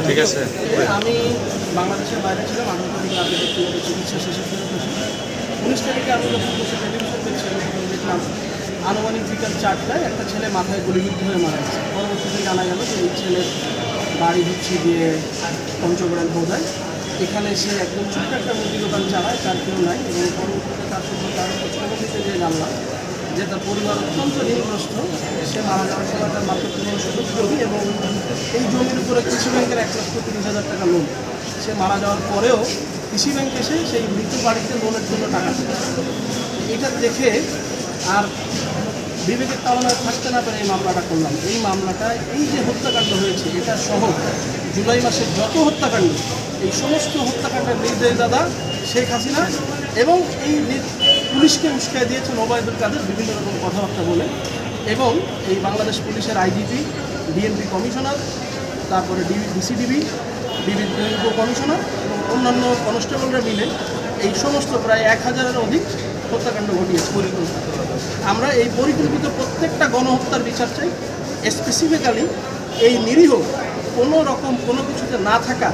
ঠিক আছে। আমি বাংলাদেশের বাইরে ছিলাম, 18 তারিখে আমি ব্যক্তিগত চিকিৎসা শেষে ফেরত আসি। 19 তারিখে আমি যখন বসে টেলিভিশন দেখছিলাম তখন দেখলাম আনুমানিক বিকাল 4টায় একটা ছেলে মাথায় গুলিবিদ্ধ হয়ে মারা গেছে। পরবর্তীতে জানা গেল যে এই ছেলের বাড়ি হচ্ছে গিয়ে পঞ্চগড়ের বোধায়। এখানে সে একদম ছোট্ট একটা মুদি দোকান চালায়, তার কেউ নাই। এবং পরবর্তীতে তার সঙ্গে তার খোঁজখবর যে জানলাম যে তার পরিবার অত্যন্ত ঋণগ্রস্ত। সে মারা যাওয়ার সময় তার মাত্র 15 জমি এবং এই জমির উপরে কৃষি ব্যাংকের 1,30,000 টাকা লোন। সে মারা যাওয়ার পরেও কৃষি ব্যাংক এসে সেই মৃত্যু বাড়িতে লোনের জন্য টাকা দিচ্ছে। এটা দেখে আর বিবেকের তাড়নায় থাকতে না পেরে এই মামলাটা করলাম। এই মামলাটায় এই যে হত্যাকাণ্ড হয়েছে এটা সহ জুলাই মাসের যত হত্যাকাণ্ড, এই সমস্ত হত্যাকাণ্ডের নির্দেশদাতা শেখ হাসিনা এবং এই পুলিশকে উস্কায় দিয়েছেন ওবায়দুল কাদের বিভিন্ন রকম কথাবার্তা বলে। এবং এই বাংলাদেশ পুলিশের আইজিপি, ডিএমপি কমিশনার, তারপরে ডিসিডিবি, বিভিন্ন উপকমিশনার এবং অন্যান্য কনস্টেবলরা মিলে এই সমস্ত প্রায় 1000-এর অধিক হত্যাকাণ্ড ঘটিয়েছে পরিকল্পিত। আমরা এই পরিকল্পিত প্রত্যেকটা গণহত্যার বিচার চাই। স্পেসিফিক্যালি এই নিরীহ কোনো রকম কোনো কিছুতে না থাকা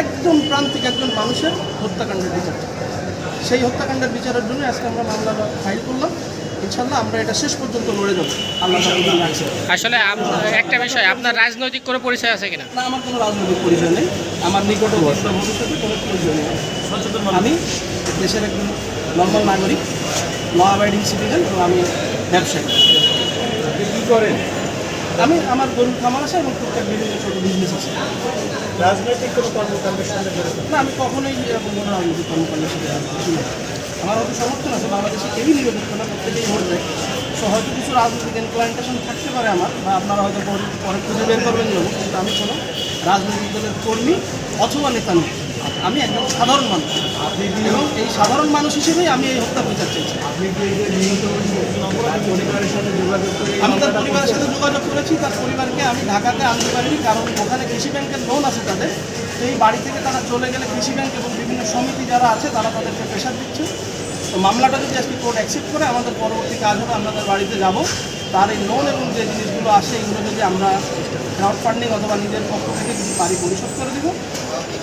একদম প্রান্তিক একজন মানুষের হত্যাকাণ্ডের বিচার চাই। সেই হত্যাকাণ্ডের বিচারের জন্য আজকে আমরা মামলা ফাইল করলাম। ইনশাল্লাহ আমরা এটা শেষ পর্যন্ত লড়ে যাবো। আল্লাহ রাখছে। আসলে একটা বিষয়, আপনার রাজনৈতিক কোনো পরিচয় আছে কিনা? না, আমার কোনো রাজনৈতিক পরিচয় নেই। আমার নিকট ভবিষ্যতে কোনো পরিচয় নেই। আমি দেশের একজন নর্মাল নাগরিক, ল অ্যাবাইডিং সিটিজেন এবং আমি ব্যবসায়ী। কী করেন? আমি আমার গরুর খামার আছে এবং টুকটাক বিভিন্ন ছোটো বিজনেস আছে। রাজনৈতিক কোনো কর্মকাণ্ডের সঙ্গে জড়িত? না, আমি কখনোই এরকম কোনো রাজনৈতিক কর্মকাণ্ডের সাথে কিছু না। আমার হয়তো সমর্থন আছে, বাংলাদেশে কেউই নিরপেক্ষ না, প্রত্যেকেই ভোট দেয়। সো হয়তো কিছু রাজনৈতিক ইনক্লাইন্টেশন থাকতে পারে আমার, বা আপনারা হয়তো পরে খুঁজে বের করবেন না, কিন্তু আমি কোনো রাজনৈতিক দলের কর্মী অথবা নেতা নই। আমি একজন সাধারণ মানুষ এবং এই সাধারণ মানুষ হিসেবেই আমি এই হত্যা বিচার চাইছি। আপনি কি এই যে নিহত পরিবারের সাথে যোগাযোগ করে? আমি তার পরিবারের সাথে যোগাযোগ করেছি। তার পরিবারকে আমি ঢাকাতে আনতে পারিনি, কারণ ওখানে কৃষি ব্যাংকের লোন আছে তাদের। তো এই বাড়ি থেকে তারা চলে গেলে কৃষি ব্যাংক এবং বিভিন্ন সমিতি যারা আছে তারা তাদেরকে প্রেশার দিচ্ছে। তো মামলাটা যদি আজকে কোর্ট অ্যাকসেপ্ট করে আমাদের পরবর্তী কাজ হবে আমরা তার বাড়িতে যাব। তার এই লোন এবং যে জিনিসগুলো আসে এগুলো যদি আমরা ক্রাউড ফান্ডিং অথবা নিজের পক্ষ থেকে যদি পারি পরিশোধ করে দেবো।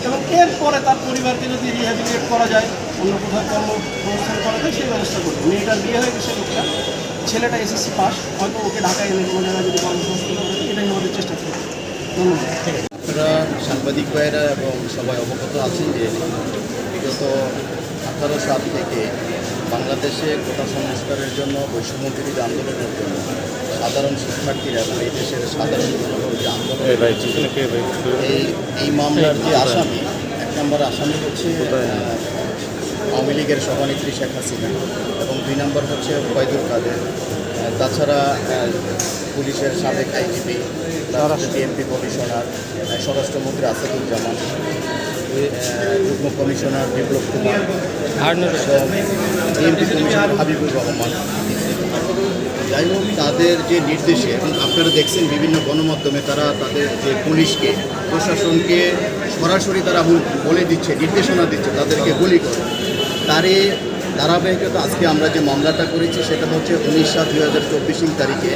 এবং এরপরে তার পরিবারকে যদি রিহ্যাবিলিটেট করা যায়, অন্য কোথাও কর্মসংস্থান করা যায়, সেই ব্যবস্থা করবে। মেয়েটার বিয়ে হয়ে গেছে, লোকটা ছেলেটা এসএসসি পাস, হয়তো ওকে ঢাকায় এনে কোনো জায়গায় যদি কর্মসংস্থান করে দেয়, এটাই আমাদের চেষ্টা করবে। ধন্যবাদ। আপনারা সাংবাদিক ভাইয়েরা এবং সবাই অবগত আছেন যে বিগত 18 সাল থেকে বাংলাদেশে কোটা সংস্কারের জন্য বৈষম্যবিরোধী আন্দোলনের জন্য সাধারণ শিক্ষার্থীরা এবং এই দেশের সাধারণ জনগণ যে আন্দোলন, এই মামলার যে আসামি, 1 নম্বর আসামি হচ্ছে আওয়ামী লীগের সভানেত্রী শেখ হাসিনা এবং 2 নম্বর হচ্ছে ওবায়দুল কাদের। তাছাড়া পুলিশের সাবেক আইজিপি, ডিএমপি কমিশনার, স্বরাষ্ট্রমন্ত্রী আসাদুজ্জামান, যুগ্ম commissioner Biplab Kumar, DMP commissioner Habibur Rahman. যাই হোক, তাদের যে নির্দেশে, এবং আপনারা দেখছেন বিভিন্ন গণমাধ্যমে তারা তাদের যে পুলিশকে, প্রশাসনকে সরাসরি তারা বলে দিচ্ছে, নির্দেশনা দিচ্ছে তাদেরকে গুলি করে। তারই ধারাবাহিকতা আজকে আমরা যে মামলাটা করেছি সেটা হচ্ছে 19/7/2024 তারিখে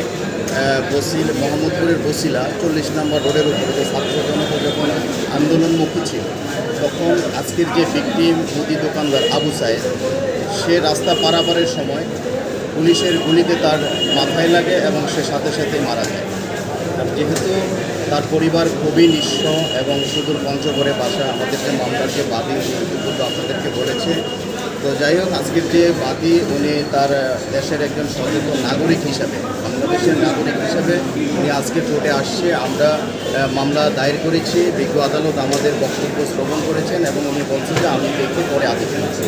মোহাম্মদপুরের বসিলা 40 নম্বর রোডের উপরে যে ছাত্র জনতা যখন আন্দোলনমুখী ছিল, তখন আজকের যে ভিকটিম মুদি দোকানদার আবু সাইদ, সে রাস্তা পারাপারের সময় পুলিশের গুলিতে তার মাথায় লাগে এবং সে সাথে সাথে মারা যায়। আর যেহেতু তার পরিবার খুবই নিঃস্ব এবং সুদূর পঞ্চগড়ে বাসা, আমাদেরকে মামলার যে বাদী ইতিপূর্বে আপনাদেরকে বলেছে। তো যাই হোক, আজকের যে বাদী উনি তার দেশের একজন সচেতন নাগরিক হিসাবে, বাংলাদেশের নাগরিক হিসাবে উনি আজকে কোর্টে আসছে। আমরা মামলা দায়ের করেছি, বিজ্ঞ আদালত আমাদের বক্তব্য শ্রবণ করেছেন এবং উনি বলছেন যে আমি দেখে পরে আদেশ দিচ্ছি।